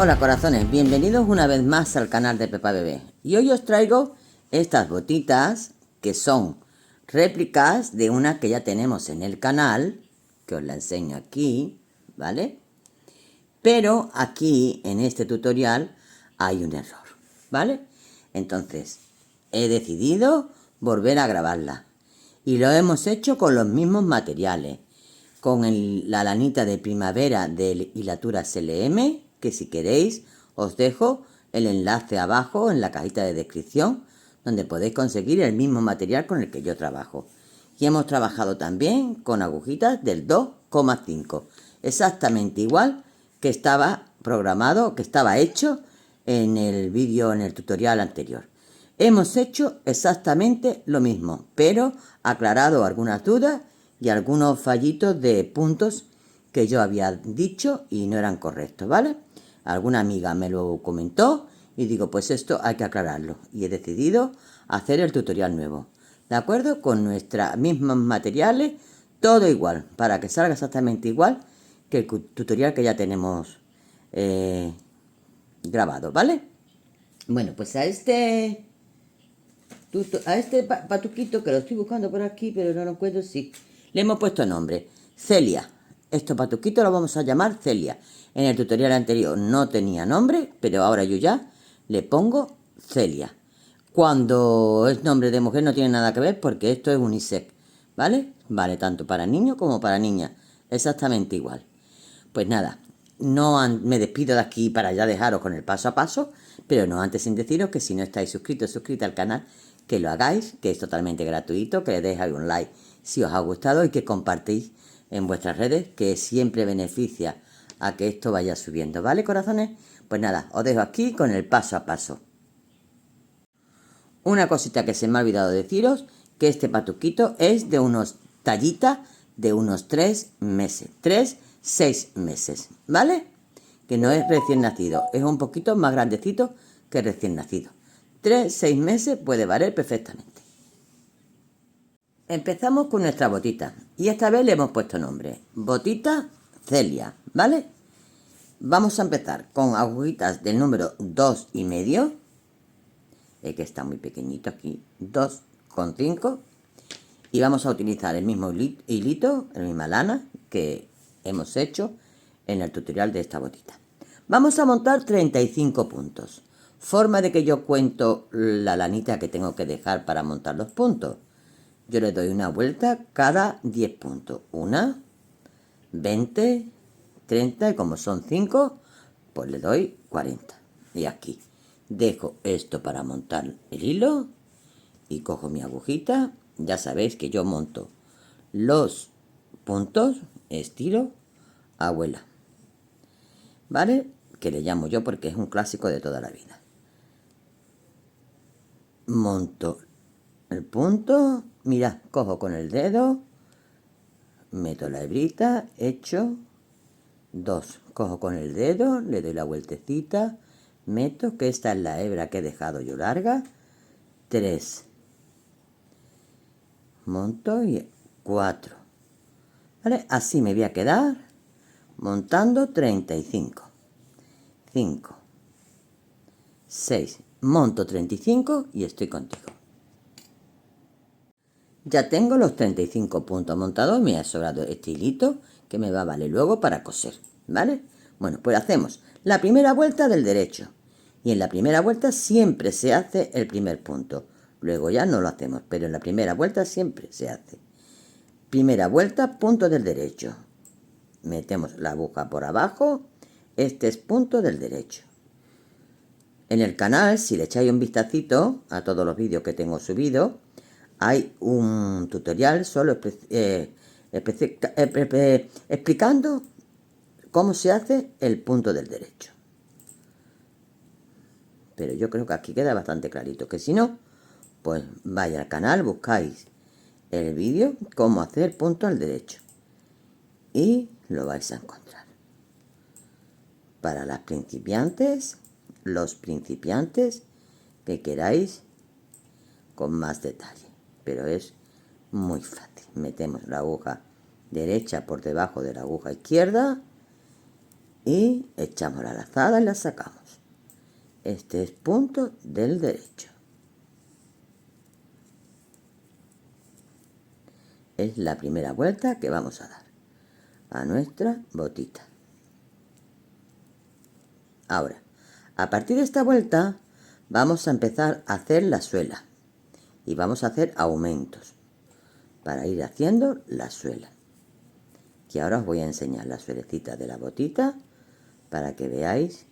Hola corazones, bienvenidos una vez más al canal de Pepa Bebé. Y hoy os traigo estas botitas que son réplicas de una que ya tenemos en el canal, que os la enseño aquí, ¿vale? Pero aquí en este tutorial hay un error, ¿vale? Entonces he decidido volver a grabarla y lo hemos hecho con los mismos materiales, con la lanita de primavera de Hilatura SLM, que si queréis os dejo el enlace abajo en la cajita de descripción, donde podéis conseguir el mismo material con el que yo trabajo. Y hemos trabajado también con agujitas del 2,5, exactamente igual que estaba programado, que estaba hecho en el vídeo, en el tutorial anterior. Hemos hecho exactamente lo mismo, pero aclarado algunas dudas y algunos fallitos de puntos que yo había dicho y no eran correctos, ¿vale? Alguna amiga me lo comentó y digo, pues esto hay que aclararlo. Y he decidido hacer el tutorial nuevo, ¿de acuerdo? Con nuestros mismos materiales, todo igual, para que salga exactamente igual que el tutorial que ya tenemos grabado, ¿vale? Bueno, pues a este patuquito, que lo estoy buscando por aquí, pero no lo encuentro, sí, le hemos puesto nombre, Celia. Estos patuquitos los vamos a llamar Celia. En el tutorial anterior no tenía nombre, pero ahora yo ya le pongo Celia. Cuando es nombre de mujer no tiene nada que ver porque esto es unisex, ¿vale? Vale tanto para niños como para niñas, exactamente igual. Pues nada, me despido de aquí para ya dejaros con el paso a paso, pero no antes sin deciros que si no estáis suscritos al canal, que lo hagáis, que es totalmente gratuito, que le dejéis un like si os ha gustado y que compartís en vuestras redes, que siempre beneficia a que esto vaya subiendo, ¿vale, corazones? Pues nada, os dejo aquí con el paso a paso. Una cosita que se me ha olvidado deciros, que este patuquito es de unos tallitas de unos 3 meses, 6 meses, ¿vale? Que no es recién nacido, es un poquito más grandecito que recién nacido. 6 meses puede valer perfectamente. Empezamos con nuestra botita y esta vez le hemos puesto nombre, botita Celia, ¿vale? Vamos a empezar con agujitas del número 2,5, que está muy pequeñito aquí, 2,5, y vamos a utilizar el mismo hilito, la misma lana que hemos hecho en el tutorial de esta botita. Vamos a montar 35 puntos. Forma de que yo cuento la lanita que tengo que dejar para montar los puntos. Yo le doy una vuelta cada 10 puntos. 1, 20, 30 y como son 5, pues le doy 40. Y aquí dejo esto para montar el hilo y cojo mi agujita. Ya sabéis que yo monto los puntos estilo abuela, ¿vale? Que le llamo yo porque es un clásico de toda la vida. Monto el punto, mirad, cojo con el dedo, meto la hebrita, echo 2, cojo con el dedo, le doy la vueltecita, meto, que esta es la hebra que he dejado yo larga, 3, monto y 4, ¿vale? Así me voy a quedar montando 35, 5, 6, monto 35 y estoy contigo. Ya tengo los 35 puntos montados, me ha sobrado este hilito que me va a valer luego para coser, ¿vale? Bueno, pues hacemos la primera vuelta del derecho y en la primera vuelta siempre se hace el primer punto. Luego ya no lo hacemos, pero en la primera vuelta siempre se hace. Primera vuelta, punto del derecho. Metemos la aguja por abajo, este es punto del derecho. En el canal, si le echáis un vistacito a todos los vídeos que tengo subidos, hay un tutorial solo explicando cómo se hace el punto del derecho. Pero yo creo que aquí queda bastante clarito, que si no, pues vais al canal, buscáis el vídeo cómo hacer punto al derecho y lo vais a encontrar. Para las principiantes, los principiantes que queráis con más detalle, pero es muy fácil. Metemos la aguja derecha por debajo de la aguja izquierda y echamos la lazada y la sacamos. Este es punto del derecho. Es la primera vuelta que vamos a dar a nuestra botita. Ahora, a partir de esta vuelta vamos a empezar a hacer la suela y vamos a hacer aumentos para ir haciendo la suela. Y ahora os voy a enseñar la suelecita de la botita para que veáis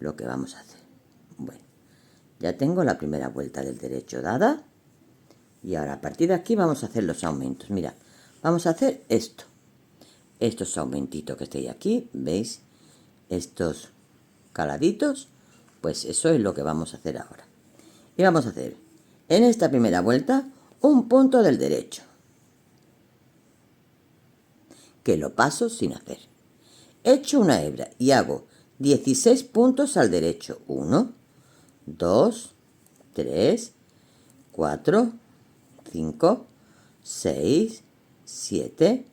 lo que vamos a hacer. Bueno, ya tengo la primera vuelta del derecho dada y ahora a partir de aquí vamos a hacer los aumentos. Mira, vamos a hacer esto, estos aumentitos que estáis aquí, ¿veis? Estos caladitos, pues eso es lo que vamos a hacer ahora. Y vamos a hacer en esta primera vuelta un punto del derecho, que lo paso sin hacer. Echo una hebra y hago 16 puntos al derecho. 1, 2, 3, 4, 5, 6, 7,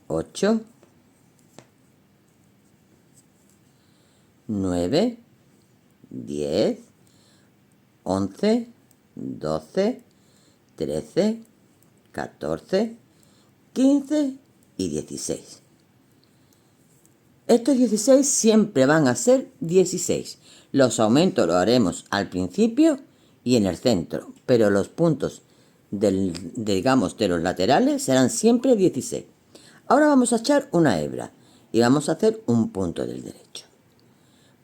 8, 9, 10, 11, 12, 13, 14, 15 y 16. Estos 16 siempre van a ser 16. Los aumentos los haremos al principio y en el centro, pero los puntos digamos de los laterales serán siempre 16. Ahora vamos a echar una hebra y vamos a hacer un punto del derecho.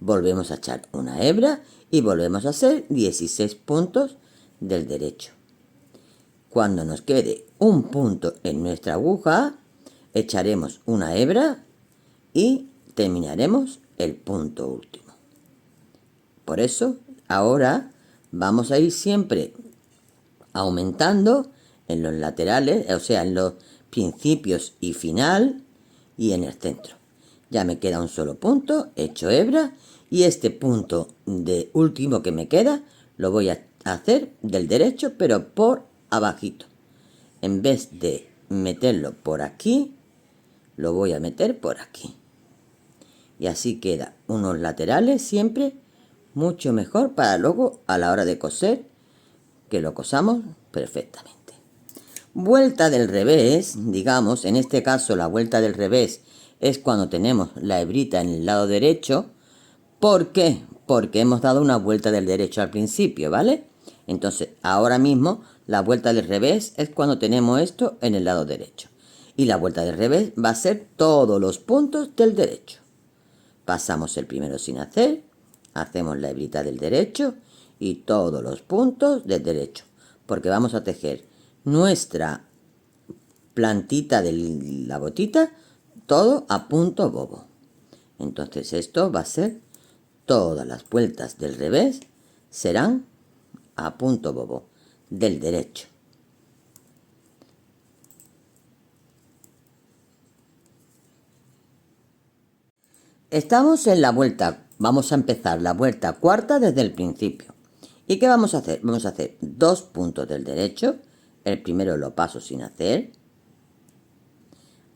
Volvemos a echar una hebra y volvemos a hacer 16 puntos del derecho. Cuando nos quede un punto en nuestra aguja, echaremos una hebra y terminaremos el punto último. Por eso ahora vamos a ir siempre aumentando en los laterales, o sea, en los principios y final y en el centro. Ya me queda un solo punto, echo hebra y este punto de último que me queda lo voy a hacer del derecho pero por abajito. En vez de meterlo por aquí, lo voy a meter por aquí. Y así queda unos laterales siempre mucho mejor para luego a la hora de coser, que lo cosamos perfectamente. Vuelta del revés, digamos, en este caso la vuelta del revés es cuando tenemos la hebrita en el lado derecho. ¿Por qué? Porque hemos dado una vuelta del derecho al principio, ¿vale? Entonces, ahora mismo la vuelta del revés es cuando tenemos esto en el lado derecho. Y la vuelta del revés va a ser todos los puntos del derecho. Pasamos el primero sin hacer, hacemos la hebrita del derecho y todos los puntos del derecho, porque vamos a tejer nuestra plantita de la botita todo a punto bobo. Entonces esto va a ser, todas las vueltas del revés serán a punto bobo del derecho. Estamos en la vuelta, vamos a empezar la vuelta cuarta desde el principio. ¿Y qué vamos a hacer? Vamos a hacer 2 puntos del derecho. El primero lo paso sin hacer.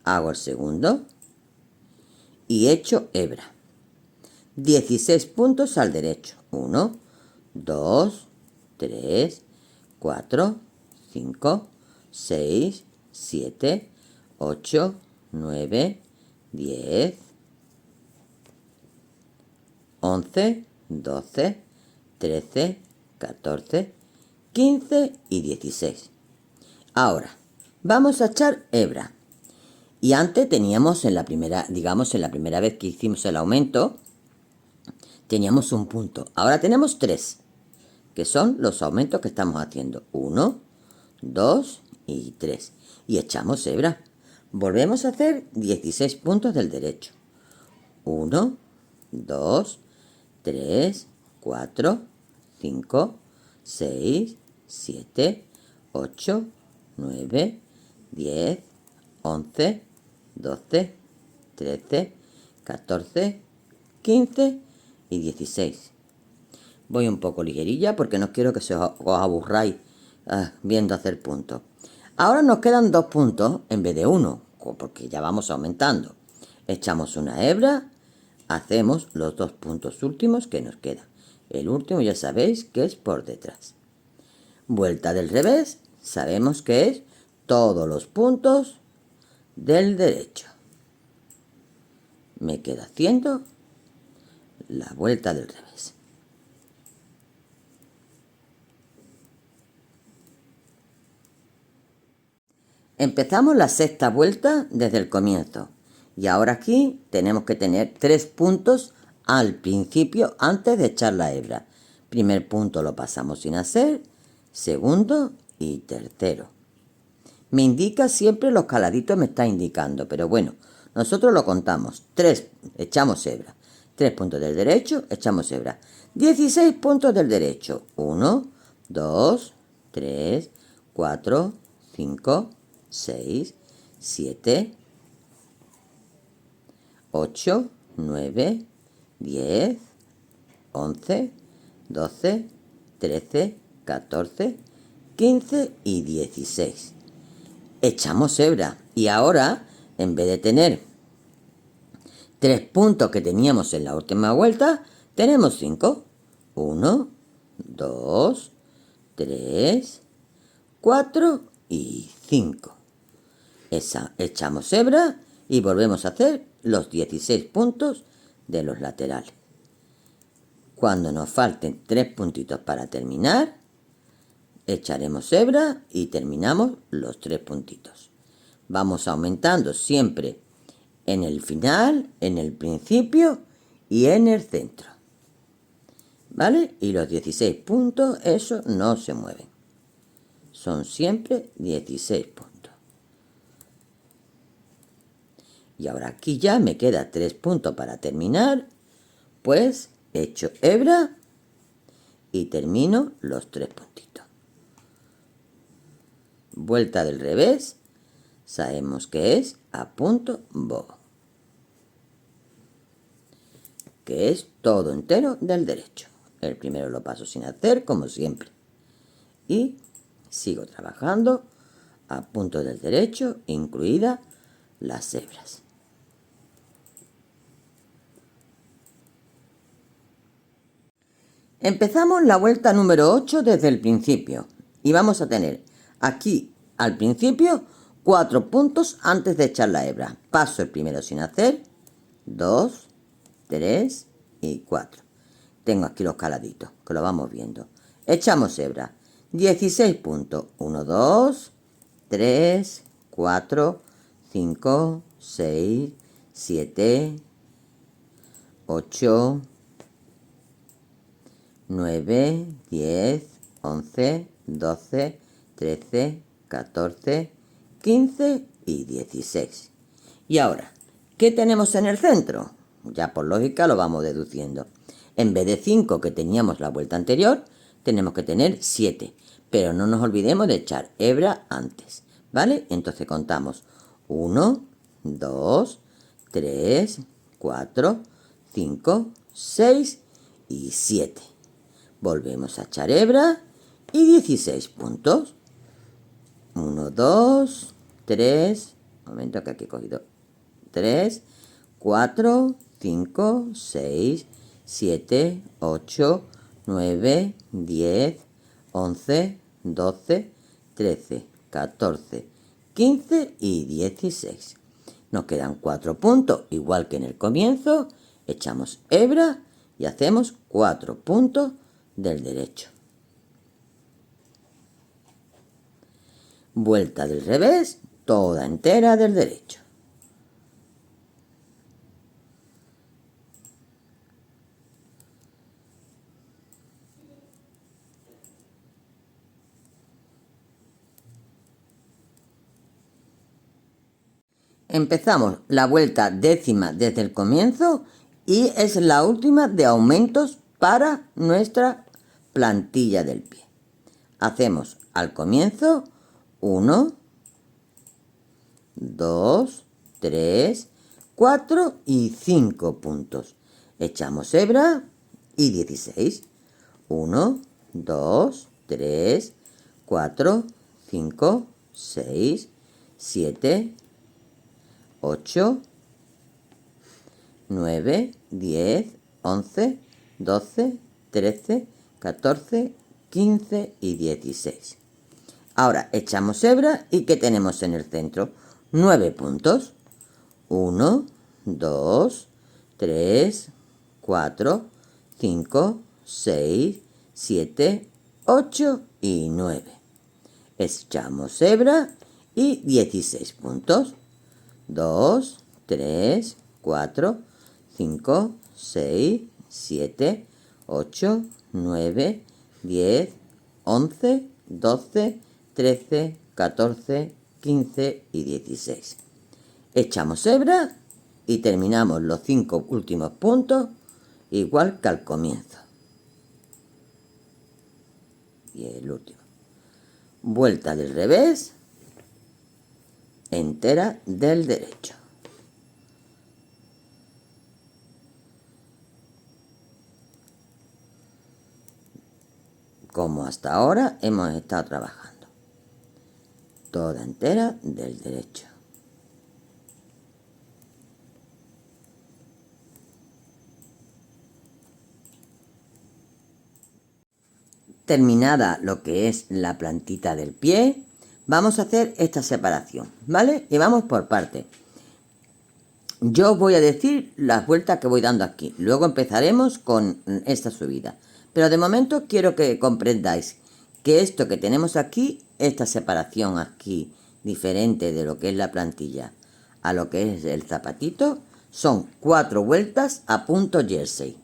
Hago el segundo. Y echo hebra. 16 puntos al derecho. 1, 2, 3, 4, 5, 6, 7, 8, 9, 10, 11, 12, 13, 14, 15 y 16. Ahora, vamos a echar hebra. Y antes teníamos en la primera, digamos en la primera vez que hicimos el aumento, teníamos un punto. Ahora tenemos 3, que son los aumentos que estamos haciendo. 1, 2 y 3. Y echamos hebra. Volvemos a hacer 16 puntos del derecho. 1, 2, 3, 4, 5, 6, 7, 8, 9, 10, 11, 12, 13, 14, 15 y 16. Voy un poco ligerilla porque no quiero que os aburráis viendo hacer puntos. Ahora nos quedan 2 puntos en vez de 1, porque ya vamos aumentando. echamos una hebra, hacemos los 2 puntos últimos que nos quedan. El último ya sabéis que es por detrás. Vuelta del revés, sabemos que es todos los puntos del derecho. Me quedo haciendo la vuelta del revés. Empezamos la sexta vuelta desde el comienzo. Y ahora aquí tenemos que tener 3 puntos al principio antes de echar la hebra. Primer punto lo pasamos sin hacer, segundo y tercero. Me indica siempre los caladitos, me está indicando, pero bueno, nosotros lo contamos. 3, echamos hebra. 3 puntos del derecho, echamos hebra. 16 puntos del derecho. 1, 2, 3, 4, 5, 6, 7, 8, 9, 10, 11, 12, 13, 14, 15 y 16. Echamos hebra y ahora, en vez de tener 3 puntos que teníamos en la última vuelta, tenemos 5. 1, 2, 3, 4 y 5. Echamos hebra y volvemos a hacer los 16 puntos de los laterales. Cuando nos falten 3 puntitos para terminar, echaremos hebra y terminamos los 3 puntitos. Vamos aumentando siempre en el final, en el principio y en el centro. ¿Vale? Y los 16 puntos, eso no se mueven. Son siempre 16 puntos. Y ahora aquí ya me queda 3 puntos para terminar, pues echo hebra y termino los 3 puntitos. Vuelta del revés, sabemos que es a punto bobo, que es todo entero del derecho. El primero lo paso sin hacer, como siempre. Y sigo trabajando a punto del derecho, incluidas las hebras. Empezamos la vuelta número 8 desde el principio y vamos a tener aquí al principio 4 puntos antes de echar la hebra. Paso el primero sin hacer, 2, 3 y 4. Tengo aquí los caladitos, que lo vamos viendo. Echamos hebra, 16 puntos, 1, 2, 3, 4, 5, 6, 7, 8, 9, 10, 11, 12, 13, 14, 15 y 16. Y ahora, ¿qué tenemos en el centro? Ya por lógica lo vamos deduciendo. En vez de 5 que teníamos la vuelta anterior, tenemos que tener 7. Pero no nos olvidemos de echar hebra antes, ¿vale? Entonces contamos 1, 2, 3, 4, 5, 6 y 7. Volvemos a echar hebra y 16 puntos. 1, 2, 3, momento que aquí he cogido 3, 4, 5, 6, 7, 8, 9, 10, 11, 12, 13, 14, 15 y 16. Nos quedan 4 puntos, igual que en el comienzo. Echamos hebra y hacemos 4 puntos del derecho. Vuelta del revés, toda entera del derecho. Empezamos la vuelta décima desde el comienzo y es la última de aumentos para nuestra plantilla del pie. Hacemos al comienzo 1, 2, 3, 4 y 5 puntos. Echamos hebra y 16. 1, 2, 3, 4, 5, 6, 7, 8, 9, 10, 11, 12, 13, 14, 15 y 16. Ahora echamos hebra y ¿qué tenemos en el centro? 9 puntos. 1, 2, 3, 4, 5, 6, 7, 8 y 9. Echamos hebra y 16 puntos. 2, 3, 4, 5, 6, 7, 8, 9, 10, 11, 12, 13, 14, 15 y 16. Echamos hebra y terminamos los 5 últimos puntos igual que al comienzo. Y el último. Vuelta del revés, entera del derecho. Como hasta ahora hemos estado trabajando. Toda entera del derecho. Terminada lo que es la plantita del pie, vamos a hacer esta separación, ¿vale? Y vamos por partes. Yo os voy a decir las vueltas que voy dando aquí. Luego empezaremos con esta subida. Pero de momento quiero que comprendáis que esto que tenemos aquí, esta separación aquí, diferente de lo que es la plantilla a lo que es el zapatito, son 4 vueltas a punto jersey.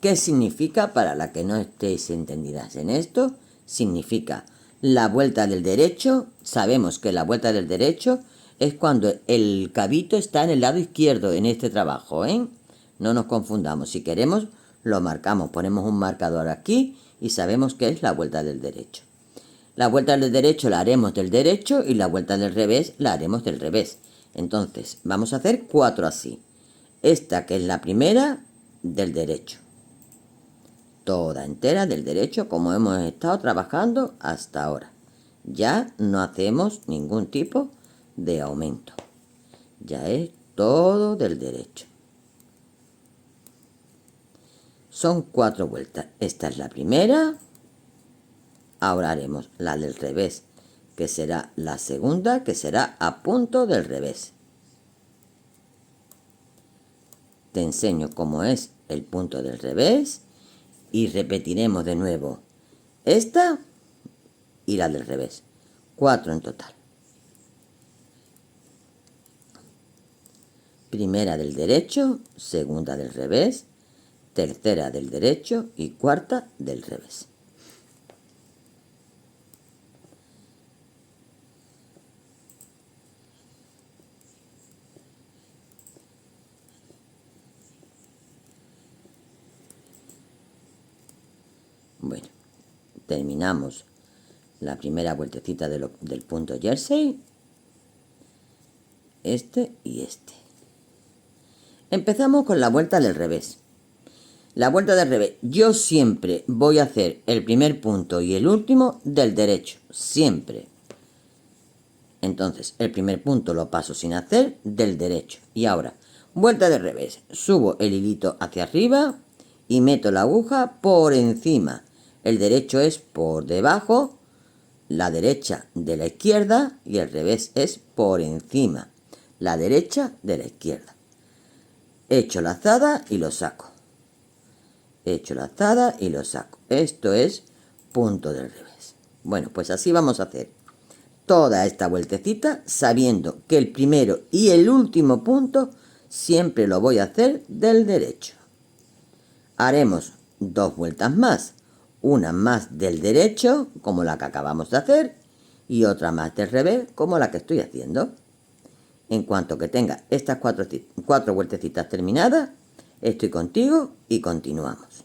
¿Qué significa? Para la que no estéis entendidas en esto, significa la vuelta del derecho. Sabemos que la vuelta del derecho es cuando el cabito está en el lado izquierdo en este trabajo, ¿eh? No nos confundamos. Si queremos, lo marcamos. Ponemos un marcador aquí y sabemos que es la vuelta del derecho. La vuelta del derecho la haremos del derecho y la vuelta del revés la haremos del revés. Entonces, vamos a hacer 4 así. Esta que es la primera del derecho. Toda entera del derecho como hemos estado trabajando hasta ahora. Ya no hacemos ningún tipo de aumento. Ya es todo del derecho. Son 4 vueltas. Esta es la primera. Ahora haremos la del revés, que será la segunda, que será a punto del revés. Te enseño cómo es el punto del revés y repetiremos de nuevo esta y la del revés. 4 en total. Primera del derecho, segunda del revés, tercera del derecho y cuarta del revés. Bueno, terminamos la primera vueltecita del punto jersey, este y este. Empezamos con la vuelta del revés. La vuelta del revés, yo siempre voy a hacer el primer punto y el último del derecho, siempre. Entonces, el primer punto lo paso sin hacer del derecho. Y ahora, vuelta del revés, subo el hilito hacia arriba y meto la aguja por encima. El derecho es por debajo, la derecha de la izquierda y el revés es por encima, la derecha de la izquierda. Echo lazada y lo saco. Echo lazada y lo saco. Esto es punto del revés. Bueno, pues así vamos a hacer toda esta vueltecita sabiendo que el primero y el último punto siempre lo voy a hacer del derecho. Haremos 2 vueltas más. Una más del derecho, como la que acabamos de hacer, y otra más del revés, como la que estoy haciendo. En cuanto que tenga estas 4 vueltecitas terminadas, estoy contigo y continuamos.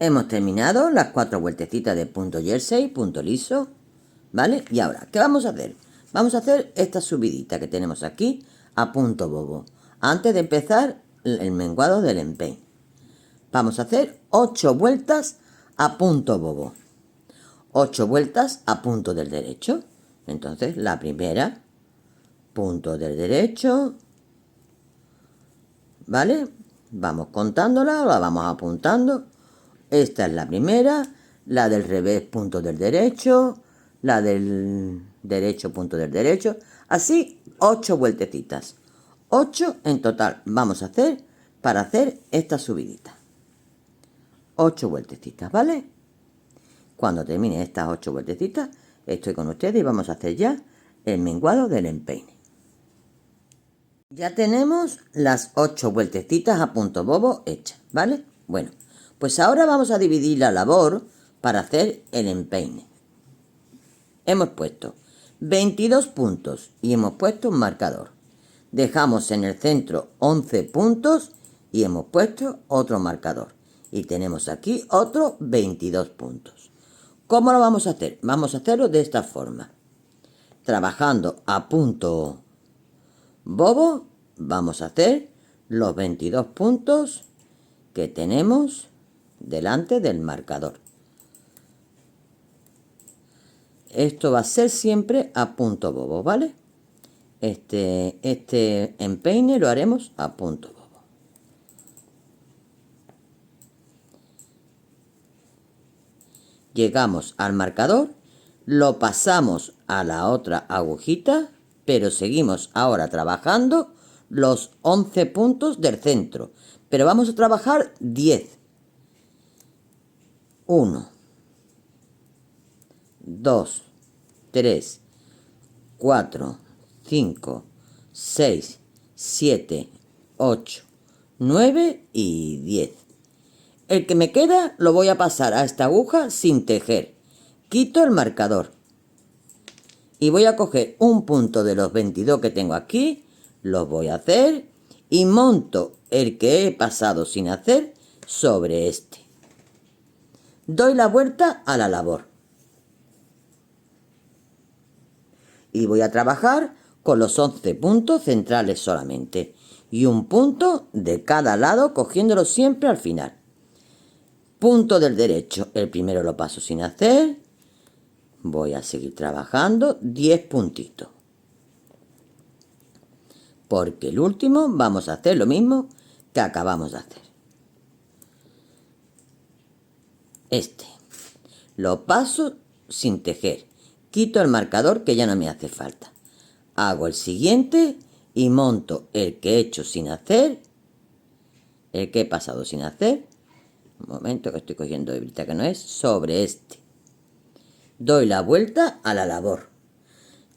Hemos terminado las 4 vueltecitas de punto jersey, punto liso, ¿vale? Y ahora, ¿qué vamos a hacer? Vamos a hacer esta subidita que tenemos aquí a punto bobo, antes de empezar el menguado del empeine. Vamos a hacer 8 vueltas a punto bobo. 8 vueltas a punto del derecho. Entonces, la primera, punto del derecho, ¿vale? Vamos contándola, la vamos apuntando. Esta es la primera, la del revés, punto del derecho, la del derecho, punto del derecho. Así, 8 vueltecitas. 8 en total vamos a hacer para hacer esta subidita. 8 vueltecitas, ¿vale? Cuando termine estas 8 vueltecitas, estoy con ustedes y vamos a hacer ya el menguado del empeine. Ya tenemos las 8 vueltecitas a punto bobo hechas, ¿vale? Bueno, pues ahora vamos a dividir la labor para hacer el empeine. Hemos puesto 22 puntos y hemos puesto un marcador. Dejamos en el centro 11 puntos y hemos puesto otro marcador. Y tenemos aquí otros 22 puntos. ¿Cómo lo vamos a hacer? Vamos a hacerlo de esta forma. Trabajando a punto bobo, vamos a hacer los 22 puntos que tenemos delante del marcador. Esto va a ser siempre a punto bobo, ¿vale? Este empeine lo haremos a punto bobo. Llegamos al marcador, lo pasamos a la otra agujita, pero seguimos ahora trabajando los 11 puntos del centro. Pero vamos a trabajar 10. 1, 2, 3, 4, 5, 6, 7, 8, 9 y 10. El que me queda lo voy a pasar a esta aguja sin tejer. Quito el marcador. Y voy a coger un punto de los 22 que tengo aquí. Los voy a hacer. Y monto el que he pasado sin hacer sobre este. Doy la vuelta a la labor. Y voy a trabajar con los 11 puntos centrales solamente. Y un punto de cada lado cogiéndolo siempre al final. Punto del derecho, el primero lo paso sin hacer, voy a seguir trabajando 10 puntitos, porque el último vamos a hacer lo mismo que acabamos de hacer. Este, lo paso sin tejer, quito el marcador que ya no me hace falta, hago el siguiente y monto el que he hecho sin hacer, el que he pasado sin hacer. Un momento que estoy cogiendo hebrita que no es, sobre este. Doy la vuelta a la labor.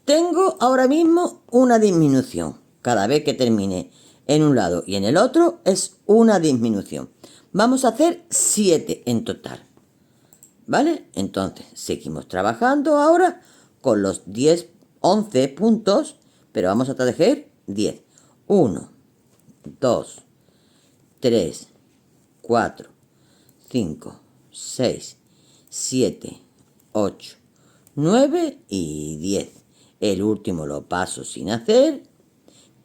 Tengo ahora mismo una disminución. Cada vez que termine en un lado y en el otro es una disminución. Vamos a hacer 7 en total. ¿Vale? Entonces seguimos trabajando ahora con los 11 puntos, pero vamos a tejer 10. 1, 2, 3, 4, 5, 6, 7, 8, 9 y 10. El último lo paso sin hacer,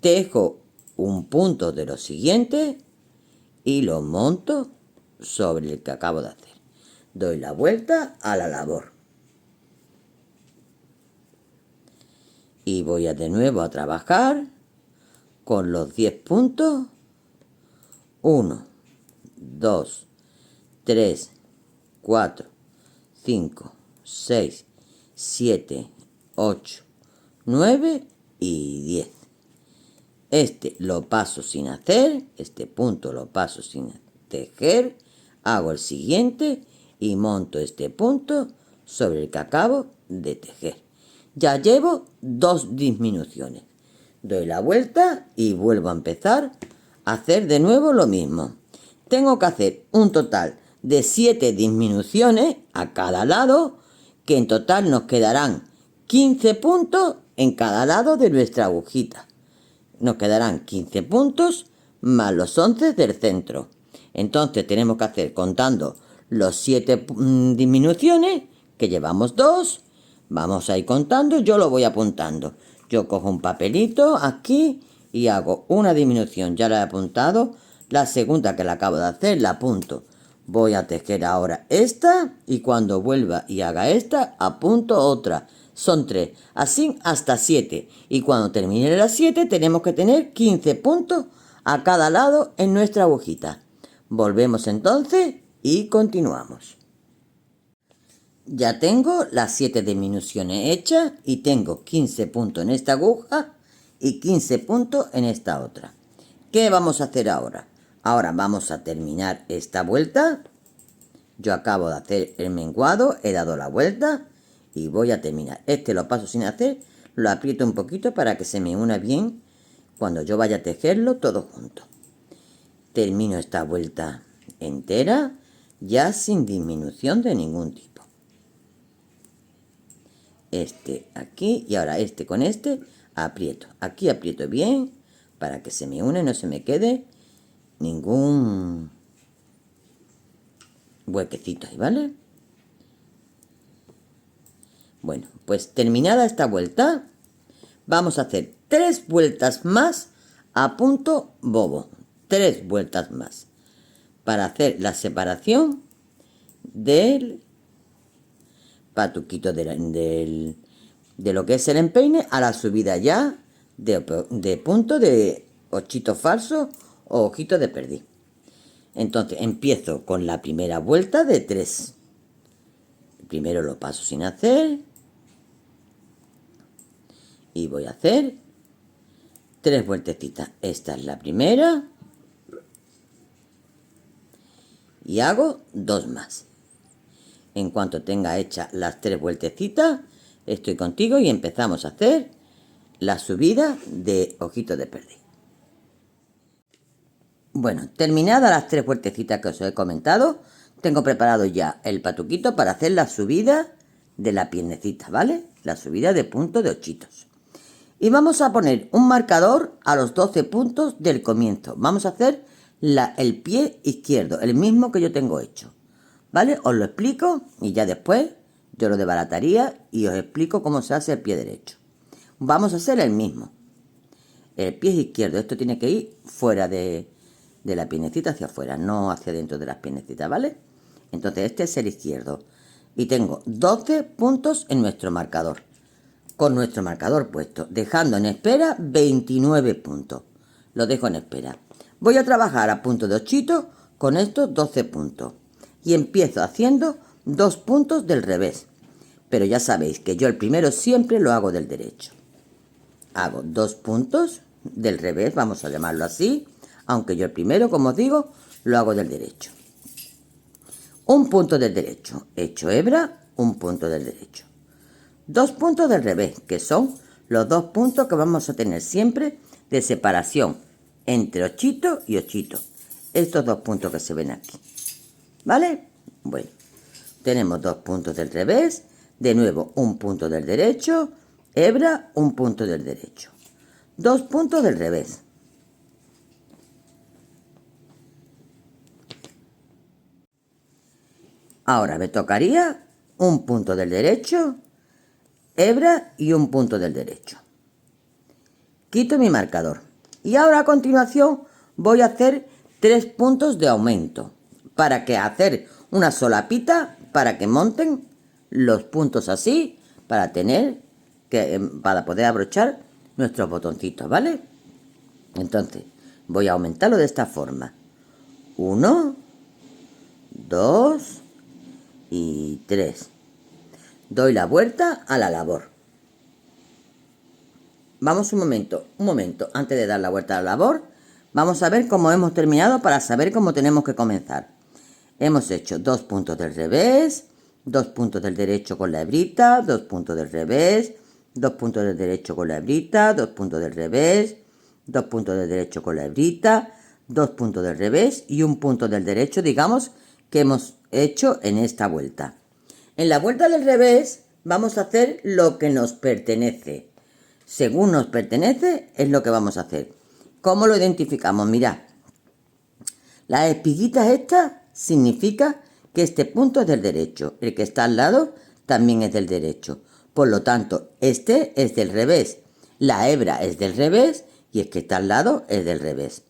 tejo un punto de los siguientes y lo monto sobre el que acabo de hacer. Doy la vuelta a la labor. Y voy de nuevo a trabajar con los 10 puntos. 1, 2, 3, 4, 5, 6, 7, 8, 9 y 10. Este lo paso sin hacer, este punto lo paso sin tejer, hago el siguiente y monto este punto sobre el que acabo de tejer. Ya llevo 2 disminuciones. Doy la vuelta y vuelvo a empezar a hacer de nuevo lo mismo. Tengo que hacer un total de 7 disminuciones a cada lado, que en total nos quedarán 15 puntos en cada lado de nuestra agujita. Nos quedarán 15 puntos más los 11 del centro. Entonces tenemos que hacer, contando los 7 disminuciones, que llevamos 2, vamos a ir contando, yo lo voy apuntando. Yo cojo un papelito aquí y hago una disminución, ya la he apuntado. La segunda que la acabo de hacer, la apunto. Voy a tejer ahora esta y cuando vuelva y haga esta, apunto otra. son 3, así hasta 7. Y cuando termine las 7 tenemos que tener 15 puntos a cada lado en nuestra agujita. Volvemos entonces y continuamos. Ya tengo las 7 disminuciones hechas y tengo 15 puntos en esta aguja y 15 puntos en esta otra. ¿Qué vamos a hacer ahora? Ahora vamos a terminar esta vuelta. Yo acabo de hacer el menguado, he dado la vuelta y voy a terminar. Este lo paso sin hacer, lo aprieto un poquito para que se me una bien cuando yo vaya a tejerlo todo junto. Termino esta vuelta entera ya sin disminución de ningún tipo. Este aquí y ahora este con este aprieto. Aquí aprieto bien para que se me une y no se me quede ningún huequecito ahí, ¿vale? Bueno, pues terminada esta vuelta, vamos a hacer 3 vueltas más a punto bobo. 3 vueltas más para hacer la separación del patuquito de lo que es el empeine a la subida ya de punto de ochito falso o ojito de perdiz. Entonces empiezo con la primera vuelta de 3. Primero lo paso sin hacer y voy a hacer 3 vueltecitas. Esta es la primera y hago 2 más. En cuanto tenga hechas las 3 vueltecitas, estoy contigo y empezamos a hacer la subida de ojito de perdiz. Bueno, terminadas las 3 vueltecitas que os he comentado, tengo preparado ya el patuquito para hacer la subida de la piernecita, ¿vale? La subida de punto de ochitos. Y vamos a poner un marcador a los 12 puntos del comienzo. Vamos a hacer el pie izquierdo, el mismo que yo tengo hecho. ¿Vale? Os lo explico y ya después yo lo desbarataría y os explico cómo se hace el pie derecho. Vamos a hacer el mismo. El pie izquierdo, esto tiene que ir fuera de la piernecita hacia afuera, no hacia dentro de las piernecitas, ¿vale? Entonces este es el izquierdo. Y tengo 12 puntos en nuestro marcador. Con nuestro marcador puesto, dejando en espera 29 puntos. Lo dejo en espera. Voy a trabajar a punto de ochito con estos 12 puntos. Y empiezo haciendo 2 puntos del revés. Pero ya sabéis que yo el primero siempre lo hago del derecho. Hago 2 puntos del revés, vamos a llamarlo así. Aunque yo el primero, como os digo, lo hago del derecho. Un punto del derecho, hecho hebra, un punto del derecho. 2 puntos del revés, que son los 2 puntos que vamos a tener siempre de separación entre ochito y ochito. Estos 2 puntos que se ven aquí. ¿Vale? Bueno, tenemos 2 puntos del revés, de nuevo un punto del derecho, hebra, un punto del derecho. 2 puntos del revés. Ahora me tocaría un punto del derecho, hebra y un punto del derecho. Quito mi marcador. Y ahora a continuación voy a hacer 3 puntos de aumento. Para que hacer una solapita, para que monten los puntos así, para poder abrochar nuestros botoncitos, ¿vale? Entonces, voy a aumentarlo de esta forma. 1, 2 y 3. Doy la vuelta a la labor. Vamos un momento, antes de dar la vuelta a la labor, vamos a ver cómo hemos terminado para saber cómo tenemos que comenzar. Hemos hecho 2 puntos del revés, 2 puntos del derecho con la hebrita, 2 puntos del revés, 2 puntos del derecho con la hebrita, 2 puntos del revés, 2 puntos del derecho con la hebrita, 2 puntos del revés y un punto del derecho, digamos, que hemos hecho en esta vuelta. En la vuelta del revés vamos a hacer lo que nos pertenece. Según nos pertenece es lo que vamos a hacer. ¿Cómo lo identificamos? Mirad, las espiguitas estas significa que este punto es del derecho. El que está al lado también es del derecho. Por lo tanto, este es del revés. La hebra es del revés y el que está al lado es del revés.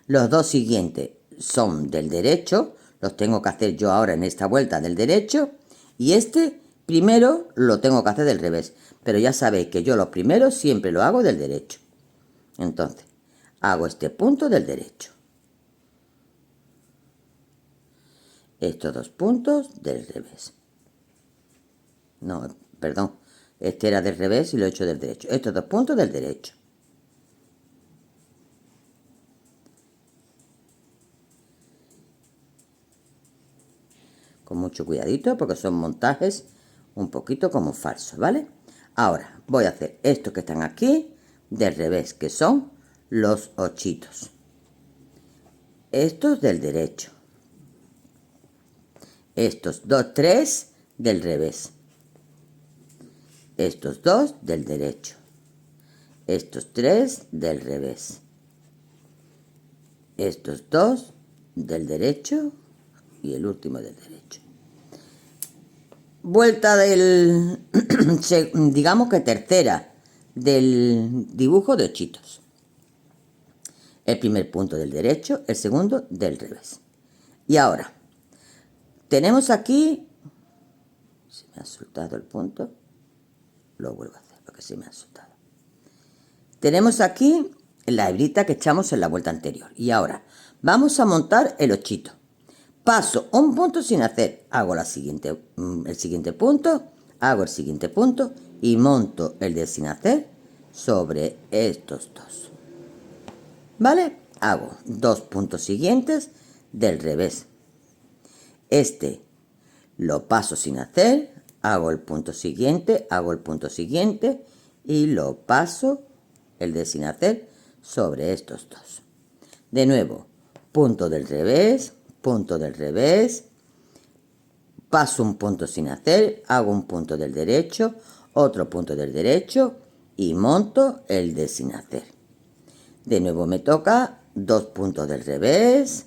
Los dos siguientes son del derecho. Los tengo que hacer yo ahora en esta vuelta del derecho. Y este primero lo tengo que hacer del revés, pero ya sabéis que yo los primeros siempre lo hago del derecho. Entonces, hago este punto del derecho. Estos dos puntos del revés. No, perdón, este era del revés y lo he hecho del derecho. Estos dos puntos del derecho. Con mucho cuidadito porque son montajes un poquito como falsos, ¿vale? Ahora voy a hacer estos que están aquí del revés, que son los ochitos. Estos del derecho. Estos dos, tres del revés. Estos dos del derecho. Estos tres del revés. Estos dos del derecho y el último del derecho. Vuelta del, digamos que tercera del dibujo de ochitos. El primer punto del derecho, el segundo del revés. Y ahora, tenemos aquí, se me ha soltado el punto, lo vuelvo a hacer porque se me ha soltado. Tenemos aquí la hebrita que echamos en la vuelta anterior. Y ahora, vamos a montar el ochito. Paso un punto sin hacer, hago el siguiente punto, hago el siguiente punto y monto el de sin hacer sobre estos dos. ¿Vale? Hago dos puntos siguientes del revés. Este lo paso sin hacer, hago el punto siguiente, hago el punto siguiente y lo paso el de sin hacer sobre estos dos. De nuevo, punto del revés, punto del revés, paso un punto sin hacer, hago un punto del derecho, otro punto del derecho y monto el de sin hacer. De nuevo me toca dos puntos del revés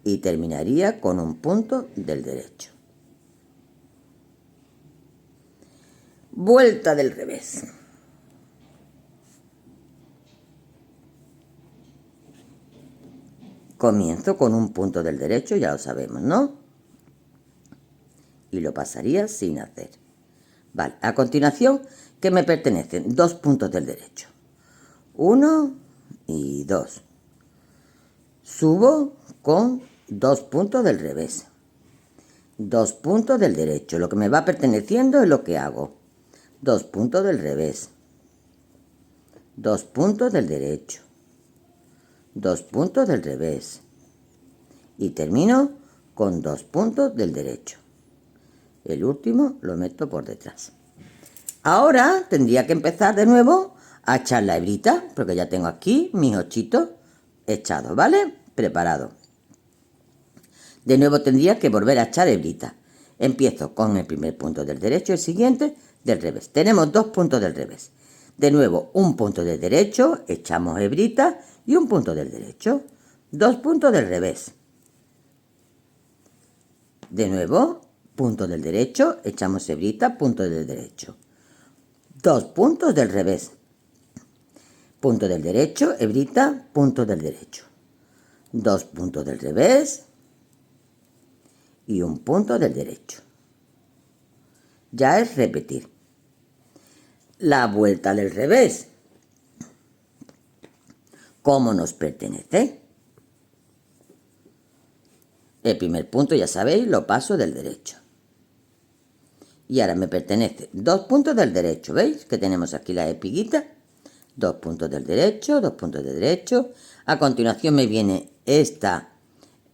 y terminaría con un punto del derecho. Vuelta del revés. Comienzo con un punto del derecho, ya lo sabemos, ¿no? Y lo pasaría sin hacer. Vale, a continuación, ¿qué me pertenecen? Dos puntos del derecho. 1 y 2. Subo con dos puntos del revés. Dos puntos del derecho. Lo que me va perteneciendo es lo que hago. Dos puntos del revés. Dos puntos del derecho. Dos puntos del revés y termino con dos puntos del derecho. El último lo meto por detrás. Ahora tendría que empezar de nuevo a echar la hebrita, porque ya tengo aquí mis ochitos echados, ¿vale? Preparado. De nuevo tendría que volver a echar hebrita. Empiezo con el primer punto del derecho, el siguiente del revés. Tenemos dos puntos del revés. De nuevo, un punto del derecho, echamos hebrita y un punto del derecho. Dos puntos del revés. De nuevo, punto del derecho, echamos hebrita, punto del derecho. Dos puntos del revés. Punto del derecho, hebrita, punto del derecho. Dos puntos del revés y un punto del derecho. Ya es repetir. La vuelta del revés. ¿Cómo nos pertenece? El primer punto, ya sabéis, lo paso del derecho. Y ahora me pertenece dos puntos del derecho. ¿Veis que tenemos aquí la espiguita? Dos puntos del derecho, dos puntos del derecho. A continuación me viene esta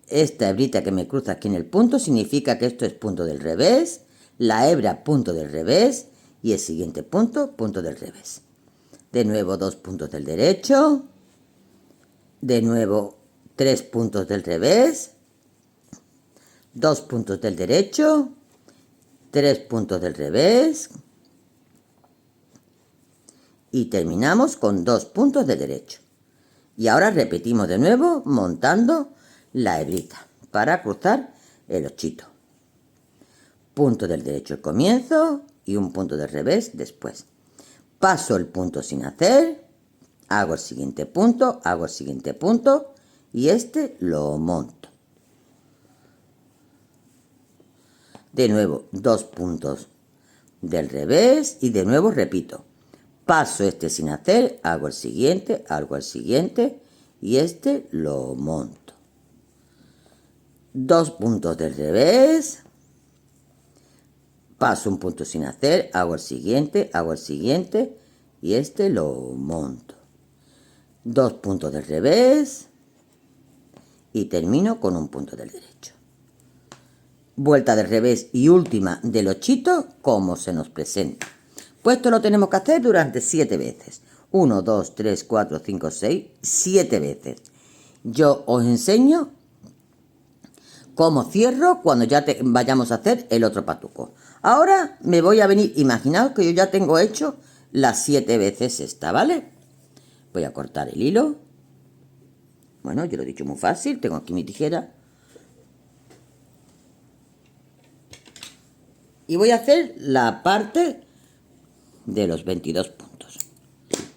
hebrita que me cruza aquí en el punto. Significa que esto es punto del revés. La hebra, punto del revés. Y el siguiente punto, punto del revés. De nuevo, dos puntos del derecho. De nuevo, tres puntos del revés. Dos puntos del derecho. Tres puntos del revés. Y terminamos con dos puntos del derecho. Y ahora repetimos de nuevo montando la hebrita para cruzar el ochito. Punto del derecho al comienzo y un punto del revés después. Paso el punto sin hacer, hago el siguiente punto, hago el siguiente punto y este lo monto. De nuevo, 2 puntos del revés y de nuevo repito. Paso este sin hacer, hago el siguiente y este lo monto. 2 puntos del revés, paso un punto sin hacer, hago el siguiente y este lo monto. 2 puntos del revés y termino con un punto del derecho. Vuelta del revés y última del 8 como se nos presenta. Pues esto lo tenemos que hacer durante 7 veces. 1, 2, 3, 4, 5, 6, 7 veces. Yo os enseño cómo cierro cuando ya vayamos a hacer el otro patuco. Ahora me voy a venir, imaginaos que yo ya tengo hecho las 7 veces esta, ¿vale? Voy a cortar el hilo. Bueno, yo lo he dicho muy fácil, tengo aquí mi tijera. Y voy a hacer la parte de los 22 puntos.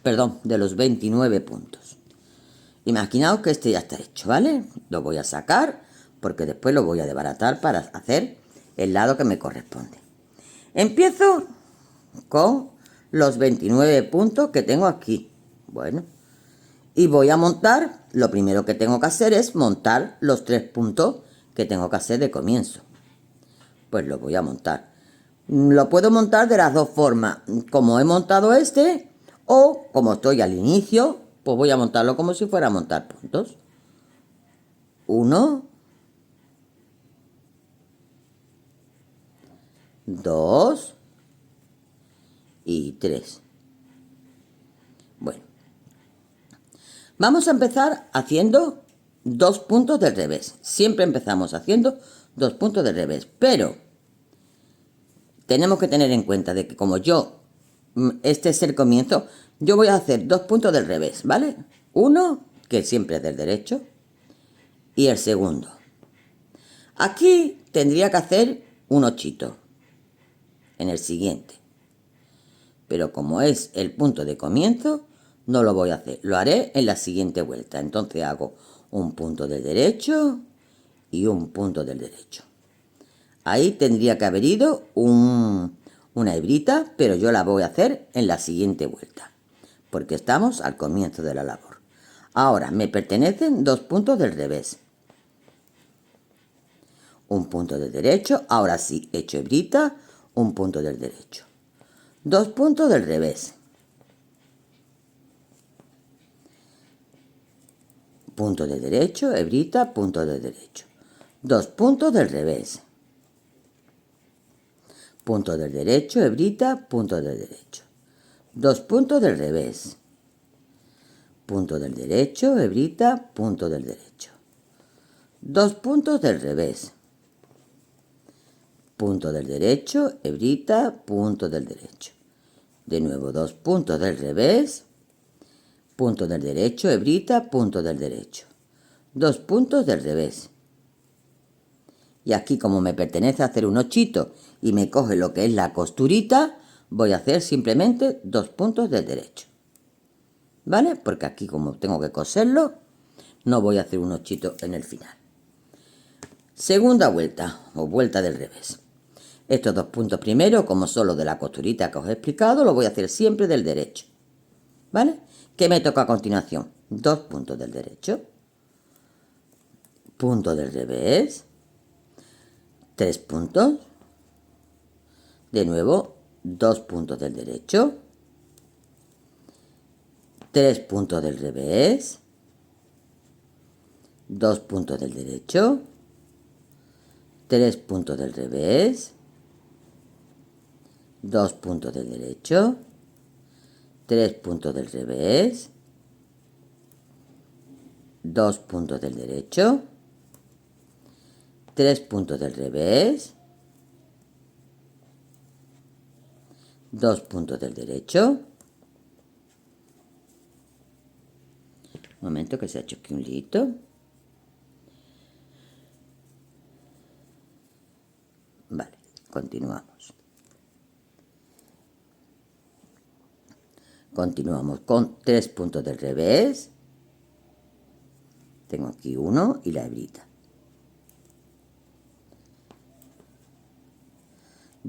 Perdón, de los 29 puntos. Imaginaos que este ya está hecho, ¿vale? Lo voy a sacar porque después lo voy a desbaratar para hacer el lado que me corresponde. Empiezo con los 29 puntos que tengo aquí. Bueno, y voy a montar, lo primero que tengo que hacer es montar los 3 puntos que tengo que hacer de comienzo. Pues lo voy a montar. Lo puedo montar de las dos formas, como he montado este, o como estoy al inicio, pues voy a montarlo como si fuera a montar puntos. 1, 2 y 3. Bueno, vamos a empezar haciendo 2 puntos del revés. Siempre empezamos haciendo 2 puntos del revés, pero tenemos que tener en cuenta de que como este es el comienzo, yo voy a hacer 2 puntos del revés, ¿vale? Uno, que siempre es del derecho, y el segundo. Aquí tendría que hacer un 8 en el siguiente. Pero como es el punto de comienzo, no lo voy a hacer. Lo haré en la siguiente vuelta. Entonces hago un punto del derecho y un punto del derecho. Ahí tendría que haber ido una hebrita, pero yo la voy a hacer en la siguiente vuelta, porque estamos al comienzo de la labor. Ahora me pertenecen 2 puntos del revés. Un punto del derecho, ahora sí, he hecho hebrita, un punto del derecho. 2 puntos del revés. Punto del derecho, hebrita, punto del derecho. 2 puntos del revés. Punto del derecho, hebrita, punto del derecho. 2 puntos del revés. Punto del derecho, hebrita, punto del derecho. 2 puntos del revés. Punto del derecho, hebrita, punto del derecho. De nuevo, 2 puntos del revés. Punto del derecho, hebrita, punto del derecho. 2 puntos del revés. Y aquí, como me pertenece hacer un 8 y me coge lo que es la costurita, voy a hacer simplemente 2 puntos del derecho. ¿Vale? Porque aquí, como tengo que coserlo, no voy a hacer un 8 en el final. Segunda vuelta, o vuelta del revés. Estos 2 puntos primero, como son los de la costurita que os he explicado, lo voy a hacer siempre del derecho. ¿Vale? ¿Qué me toca a continuación? 2 puntos del derecho. Punto del revés. 3 puntos. De nuevo, 2 puntos del derecho. 3 puntos del revés. 2 puntos del derecho. 3 puntos del revés. 2 puntos del derecho. 3 puntos del revés. 2 puntos del derecho. 3 puntos del revés. 2 puntos del derecho. Un momento que se ha hecho aquí un lito. Vale, continuamos. Continuamos con 3 puntos del revés. Tengo aquí uno y la hebrita.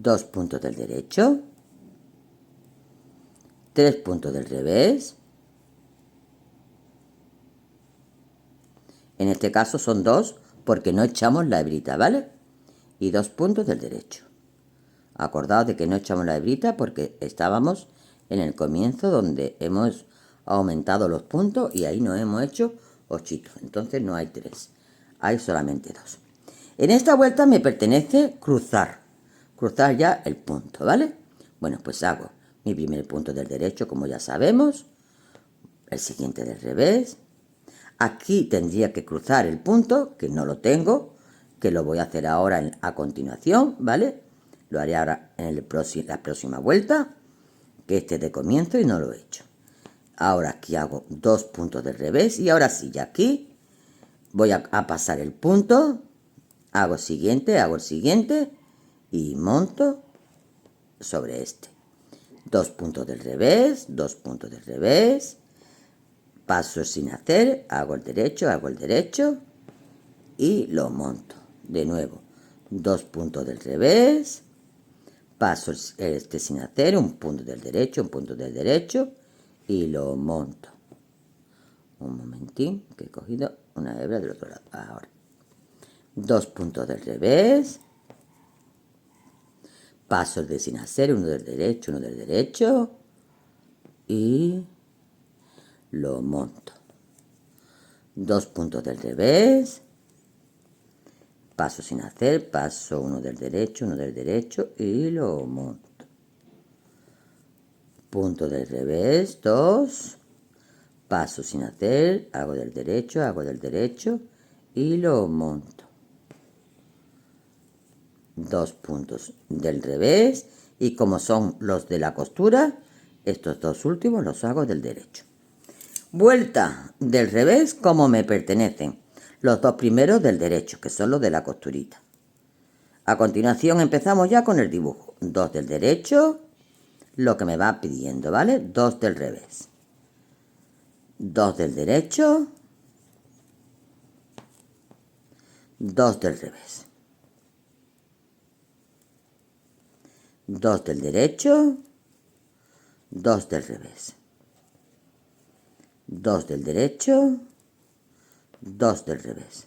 2 puntos del derecho, 3 puntos del revés. En este caso son 2 porque no echamos la hebrita, ¿vale? Y 2 puntos del derecho. Acordaos de que no echamos la hebrita porque estábamos en el comienzo donde hemos aumentado los puntos y ahí no hemos hecho 8. Entonces no hay 3, hay solamente 2. En esta vuelta me pertenece cruzar ya el punto, ¿vale? Bueno, pues hago mi primer punto del derecho, como ya sabemos, el siguiente del revés. Aquí tendría que cruzar el punto, que no lo tengo, que lo voy a hacer ahora a continuación, ¿vale? Lo haré ahora en la próxima vuelta, que este es de comienzo y no lo he hecho. Ahora aquí hago 2 puntos del revés y ahora sí, ya aquí voy a pasar el punto, hago el siguiente y monto sobre este. 2 puntos del revés, 2 puntos del revés, paso sin hacer, hago el derecho y lo monto. De nuevo, 2 puntos del revés, paso sin hacer, un punto del derecho y lo monto. Un momentín, que he cogido una hebra del otro lado. Ahora, 2 puntos del revés, paso de sin hacer, uno del derecho y lo monto. 2 puntos del revés, paso sin hacer, paso uno del derecho y lo monto. Punto del revés, 2, paso sin hacer, hago del derecho y lo monto. 2 puntos del revés y como son los de la costura, estos 2 últimos los hago del derecho. Vuelta del revés como me pertenecen los 2 primeros del derecho, que son los de la costurita. A continuación empezamos ya con el dibujo. 2 del derecho, lo que me va pidiendo, ¿vale? 2 del revés. 2 del derecho, 2 del revés. 2 del derecho, 2 del revés. 2 del derecho, 2 del revés.